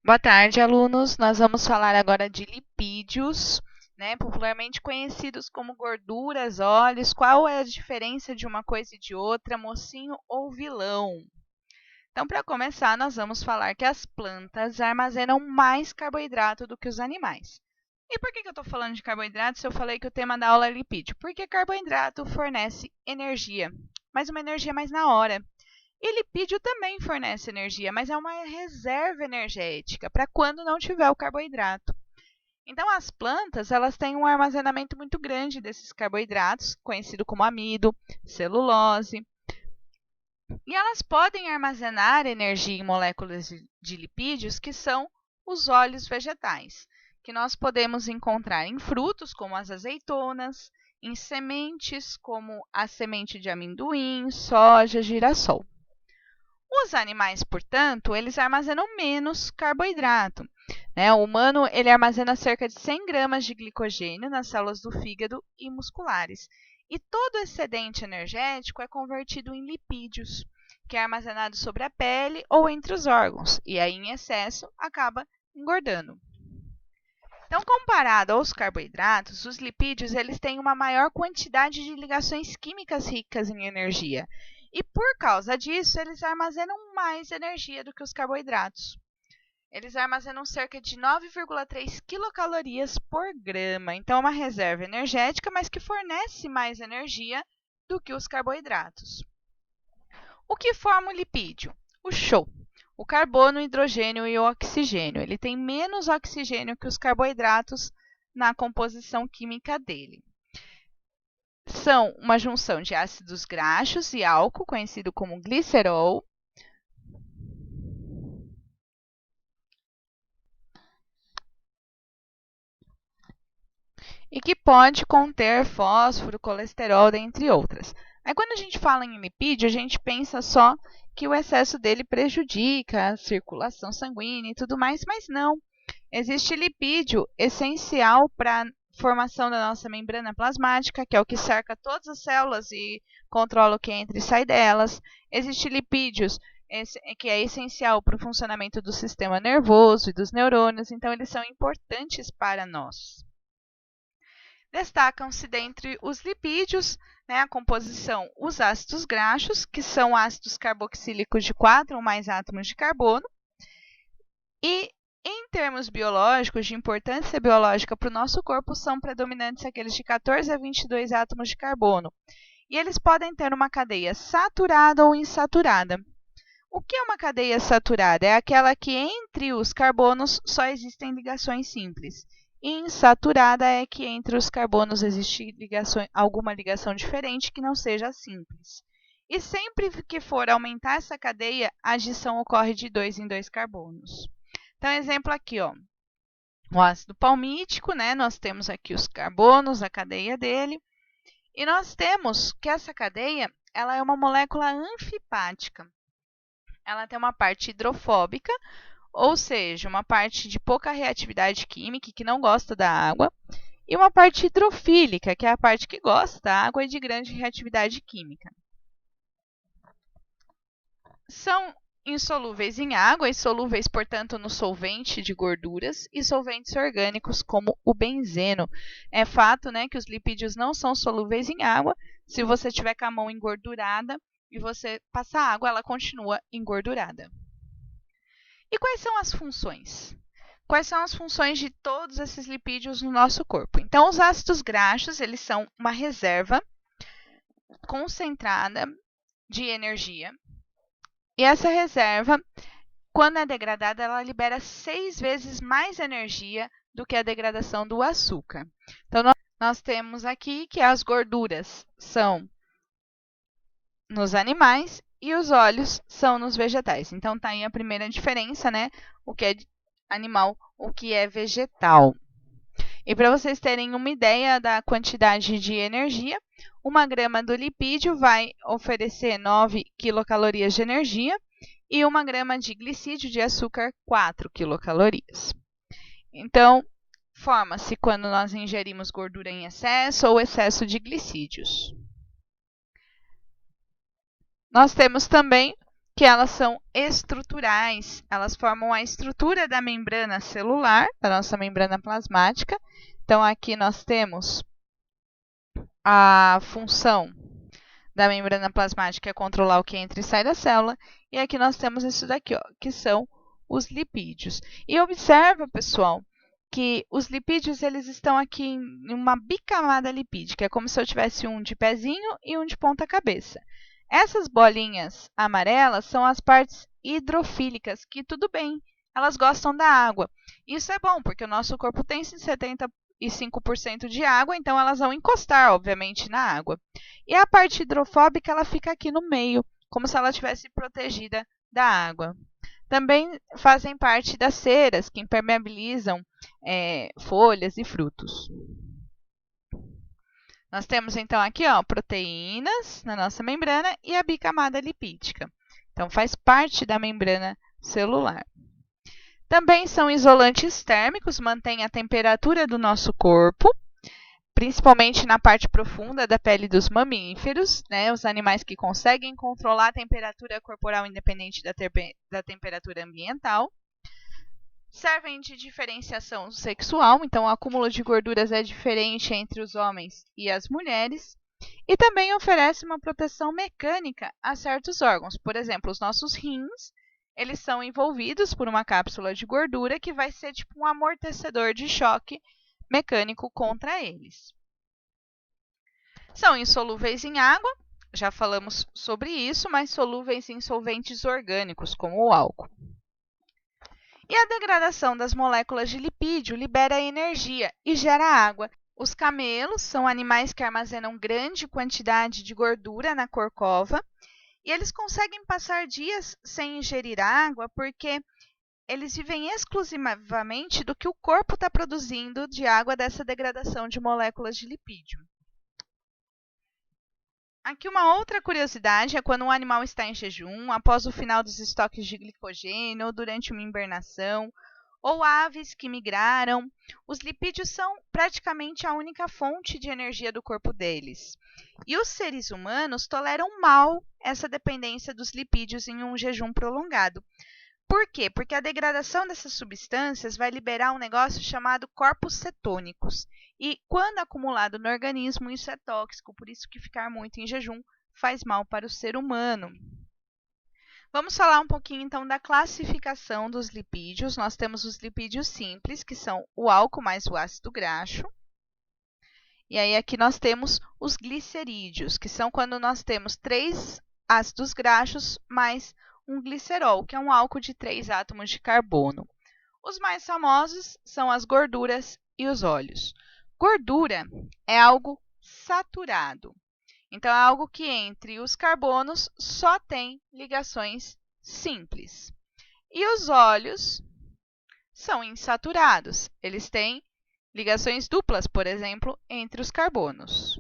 Boa tarde, alunos. Nós vamos falar agora de lipídios, popularmente conhecidos como gorduras, óleos. Qual é a diferença de uma coisa e de outra, mocinho ou vilão? Então, para começar, nós vamos falar que as plantas armazenam mais carboidrato do que os animais. E por que eu estou falando de carboidrato se eu falei que o tema da aula é lipídio? Porque carboidrato fornece energia, mas uma energia mais na hora. E lipídio também fornece energia, mas é uma reserva energética para quando não tiver o carboidrato. Então, as plantas elas têm um armazenamento muito grande desses carboidratos, conhecido como amido, celulose. E elas podem armazenar energia em moléculas de lipídios, que são os óleos vegetais, que nós podemos encontrar em frutos, como as azeitonas, em sementes, como a semente de amendoim, soja, girassol. Os animais, portanto, eles armazenam menos carboidrato. O humano ele armazena cerca de 100 gramas de glicogênio nas células do fígado e musculares. E todo excedente energético é convertido em lipídios, que é armazenado sobre a pele ou entre os órgãos, e aí em excesso acaba engordando. Então, comparado aos carboidratos, os lipídios eles têm uma maior quantidade de ligações químicas ricas em energia. E por causa disso, eles armazenam mais energia do que os carboidratos. Eles armazenam cerca de 9,3 quilocalorias por grama. Então, é uma reserva energética, mas que fornece mais energia do que os carboidratos. O que forma o lipídio? O show. O carbono, o hidrogênio e o oxigênio. Ele tem menos oxigênio que os carboidratos na composição química dele. São uma junção de ácidos graxos e álcool, conhecido como glicerol, e que pode conter fósforo, colesterol, dentre outras. Aí, quando a gente fala em lipídio, a gente pensa só que o excesso dele prejudica a circulação sanguínea e tudo mais, mas não. Existe lipídio essencial para a formação da nossa membrana plasmática, que é o que cerca todas as células e controla o que entra e sai delas. Existe lipídios que é essencial para o funcionamento do sistema nervoso e dos neurônios, então eles são importantes para nós. Destacam-se dentre os lipídios, a composição, os ácidos graxos, que são ácidos carboxílicos de 4 ou mais átomos de carbono, e em termos biológicos, de importância biológica para o nosso corpo, são predominantes aqueles de 14 a 22 átomos de carbono. E eles podem ter uma cadeia saturada ou insaturada. O que é uma cadeia saturada? É aquela que entre os carbonos só existem ligações simples. Insaturada é que entre os carbonos existe alguma ligação diferente que não seja simples. E sempre que for aumentar essa cadeia, a adição ocorre de 2 em 2 carbonos. Então, exemplo aqui, ó, o ácido palmítico, nós temos aqui os carbonos, a cadeia dele, e nós temos que essa cadeia ela é uma molécula anfipática. Ela tem uma parte hidrofóbica, ou seja, uma parte de pouca reatividade química, que não gosta da água, e uma parte hidrofílica, que é a parte que gosta da água e de grande reatividade química. São insolúveis em água e solúveis, portanto, no solvente de gorduras e solventes orgânicos, como o benzeno. É fato, que os lipídios não são solúveis em água. Se você tiver com a mão engordurada e você passar água, ela continua engordurada. E quais são as funções? Quais são as funções de todos esses lipídios no nosso corpo? Então, os ácidos graxos, eles são uma reserva concentrada de energia. E essa reserva, quando é degradada, ela libera 6 vezes mais energia do que a degradação do açúcar. Então, nós temos aqui que as gorduras são nos animais e os óleos são nos vegetais. Então, está aí a primeira diferença, o que é animal, o que é vegetal. E para vocês terem uma ideia da quantidade de energia, 1 grama do lipídio vai oferecer 9 quilocalorias de energia e 1 grama de glicídio de açúcar, 4 quilocalorias. Então, forma-se quando nós ingerimos gordura em excesso ou excesso de glicídios. Nós temos também que elas são estruturais, elas formam a estrutura da membrana celular, da nossa membrana plasmática. Então, aqui nós temos a função da membrana plasmática é controlar o que entra e sai da célula, e aqui nós temos isso daqui, ó, que são os lipídios. E observa, pessoal, que os lipídios eles estão aqui em uma bicamada lipídica, é como se eu tivesse um de pezinho e um de ponta cabeça. Essas bolinhas amarelas são as partes hidrofílicas, que tudo bem, elas gostam da água. Isso é bom, porque o nosso corpo tem 75% de água, então elas vão encostar, obviamente, na água. E a parte hidrofóbica, ela fica aqui no meio, como se ela estivesse protegida da água. Também fazem parte das ceras, que impermeabilizam folhas e frutos. Nós temos, então, aqui ó, proteínas na nossa membrana e a bicamada lipídica. Então, faz parte da membrana celular. Também são isolantes térmicos, mantêm a temperatura do nosso corpo, principalmente na parte profunda da pele dos mamíferos, né, os animais que conseguem controlar a temperatura corporal independente da temperatura ambiental. Servem de diferenciação sexual, então o acúmulo de gorduras é diferente entre os homens e as mulheres. E também oferece uma proteção mecânica a certos órgãos. Por exemplo, os nossos rins, eles são envolvidos por uma cápsula de gordura que vai ser tipo um amortecedor de choque mecânico contra eles. São insolúveis em água, já falamos sobre isso, mas solúveis em solventes orgânicos, como o álcool. E a degradação das moléculas de lipídio libera energia e gera água. Os camelos são animais que armazenam grande quantidade de gordura na corcova e eles conseguem passar dias sem ingerir água porque eles vivem exclusivamente do que o corpo está produzindo de água dessa degradação de moléculas de lipídio. Aqui uma outra curiosidade é quando um animal está em jejum, após o final dos estoques de glicogênio ou durante uma hibernação, ou aves que migraram, os lipídios são praticamente a única fonte de energia do corpo deles. E os seres humanos toleram mal essa dependência dos lipídios em um jejum prolongado. Por quê? Porque a degradação dessas substâncias vai liberar um negócio chamado corpos cetônicos. E quando acumulado no organismo, isso é tóxico, por isso que ficar muito em jejum faz mal para o ser humano. Vamos falar um pouquinho então da classificação dos lipídios. Nós temos os lipídios simples, que são o álcool mais o ácido graxo. E aí aqui nós temos os glicerídeos, que são quando nós temos 3 ácidos graxos mais um glicerol, que é um álcool de 3 átomos de carbono. Os mais famosos são as gorduras e os óleos. Gordura é algo saturado. Então, é algo que entre os carbonos só tem ligações simples. E os óleos são insaturados. Eles têm ligações duplas, por exemplo, entre os carbonos.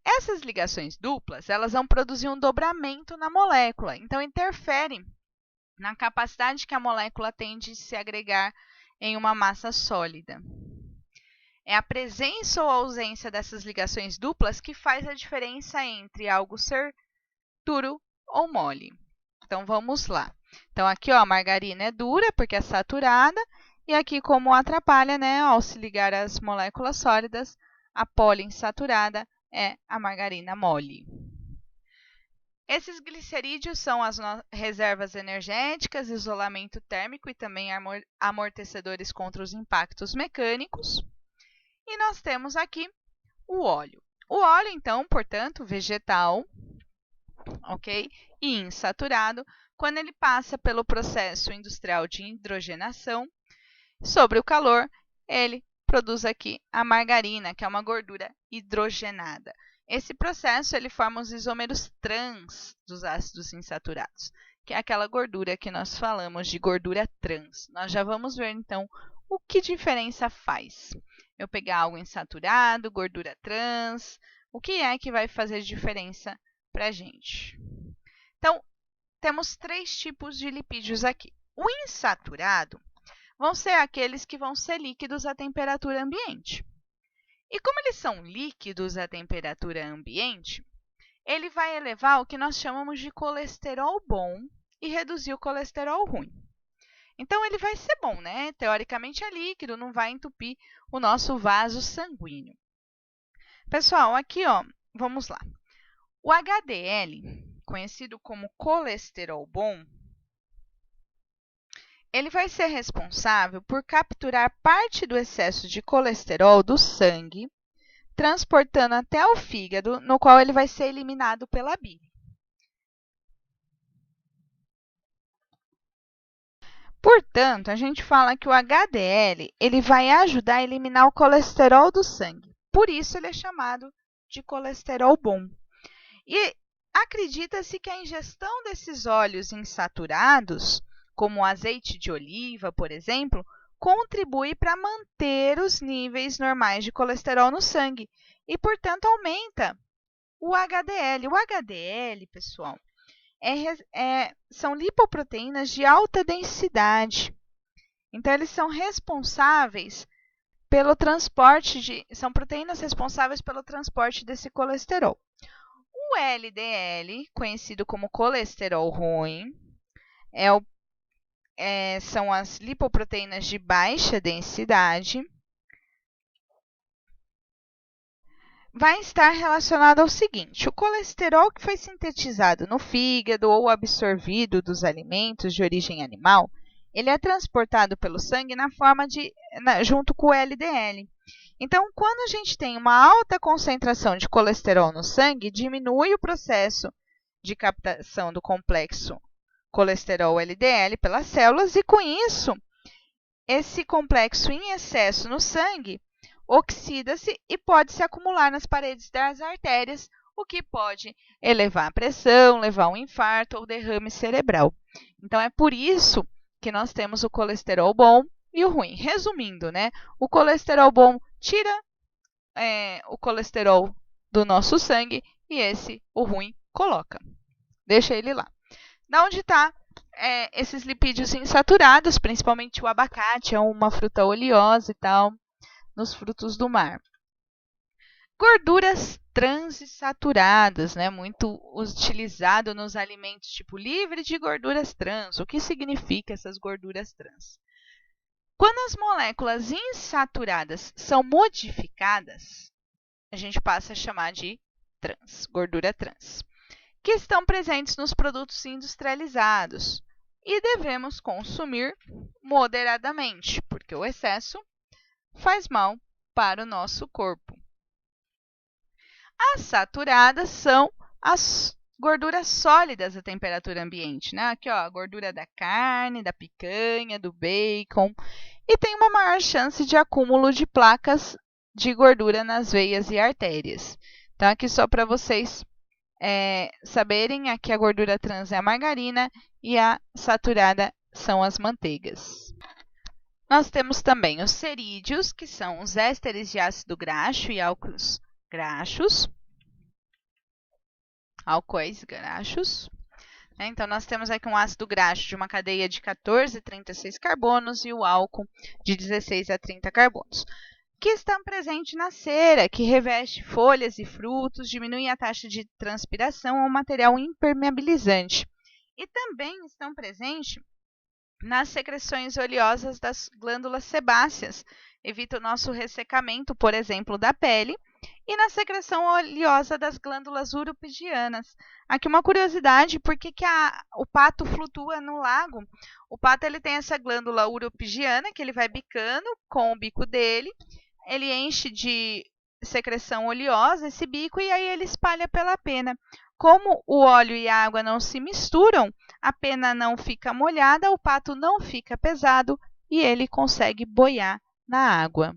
Essas ligações duplas, elas vão produzir um dobramento na molécula, então interferem na capacidade que a molécula tem de se agregar em uma massa sólida. É a presença ou ausência dessas ligações duplas que faz a diferença entre algo ser duro ou mole. Então, vamos lá. Então, aqui ó, a margarina é dura porque é saturada, e aqui como atrapalha, né, ao se ligar às moléculas sólidas, a poliinsaturada é a margarina mole. Esses glicerídeos são as reservas energéticas, isolamento térmico e também amortecedores contra os impactos mecânicos. E nós temos aqui o óleo. O óleo, então, portanto, vegetal, ok? E insaturado, quando ele passa pelo processo industrial de hidrogenação, sobre o calor, ele produz aqui a margarina, que é uma gordura hidrogenada. Esse processo ele forma os isômeros trans dos ácidos insaturados, que é aquela gordura que nós falamos de gordura trans. Nós já vamos ver, então, o que diferença faz. Eu pegar algo insaturado, gordura trans, o que é que vai fazer diferença para a gente? Então, temos 3 tipos de lipídios aqui. O insaturado vão ser aqueles que vão ser líquidos à temperatura ambiente. E como eles são líquidos à temperatura ambiente, ele vai elevar o que nós chamamos de colesterol bom e reduzir o colesterol ruim. Então, ele vai ser bom, né? Teoricamente é líquido, não vai entupir o nosso vaso sanguíneo. Pessoal, aqui, ó, vamos lá. O HDL, conhecido como colesterol bom, ele vai ser responsável por capturar parte do excesso de colesterol do sangue, transportando até o fígado, no qual ele vai ser eliminado pela bile. Portanto, a gente fala que o HDL ele vai ajudar a eliminar o colesterol do sangue. Por isso, ele é chamado de colesterol bom. E acredita-se que a ingestão desses óleos insaturados, como o azeite de oliva, por exemplo, contribui para manter os níveis normais de colesterol no sangue e, portanto, aumenta o HDL. O HDL, pessoal, são lipoproteínas de alta densidade. Então, eles são responsáveis pelo transporte são proteínas responsáveis pelo transporte desse colesterol. O LDL, conhecido como colesterol ruim, são as lipoproteínas de baixa densidade, vai estar relacionado ao seguinte: o colesterol que foi sintetizado no fígado ou absorvido dos alimentos de origem animal, ele é transportado pelo sangue junto com o LDL. Então, quando a gente tem uma alta concentração de colesterol no sangue, diminui o processo de captação do complexo colesterol LDL pelas células e, com isso, esse complexo em excesso no sangue oxida-se e pode se acumular nas paredes das artérias, o que pode elevar a pressão, levar a um infarto ou derrame cerebral. Então, é por isso que nós temos o colesterol bom e o ruim. Resumindo, né? O colesterol bom tira o colesterol do nosso sangue e o ruim, coloca. Deixa ele lá. Da onde está esses lipídios insaturados, principalmente o abacate, é uma fruta oleosa e tal, nos frutos do mar. Gorduras transaturadas, né? Muito utilizado nos alimentos, tipo livre de gorduras trans. O que significa essas gorduras trans? Quando as moléculas insaturadas são modificadas, a gente passa a chamar de trans, gordura trans, que estão presentes nos produtos industrializados e devemos consumir moderadamente, porque o excesso faz mal para o nosso corpo. As saturadas são as gorduras sólidas à temperatura ambiente, né? Aqui, ó, a gordura da carne, da picanha, do bacon, e tem uma maior chance de acúmulo de placas de gordura nas veias e artérias. Então, aqui só para vocês saberem, aqui a gordura trans é a margarina e a saturada são as manteigas. Nós temos também os cerídeos, que são os ésteres de ácido graxo e álcoois graxos. Então, nós temos aqui um ácido graxo de uma cadeia de 14 a 36 carbonos e o álcool de 16 a 30 carbonos, que estão presentes na cera, que reveste folhas e frutos, diminui a taxa de transpiração ao material impermeabilizante. E também estão presentes nas secreções oleosas das glândulas sebáceas, evita o nosso ressecamento, por exemplo, da pele, e na secreção oleosa das glândulas uropigianas. Aqui uma curiosidade, por que o pato flutua no lago? O pato ele tem essa glândula uropigiana, que ele vai bicando com o bico dele, ele enche de secreção oleosa esse bico e aí ele espalha pela pena. Como o óleo e a água não se misturam, a pena não fica molhada, o pato não fica pesado e ele consegue boiar na água.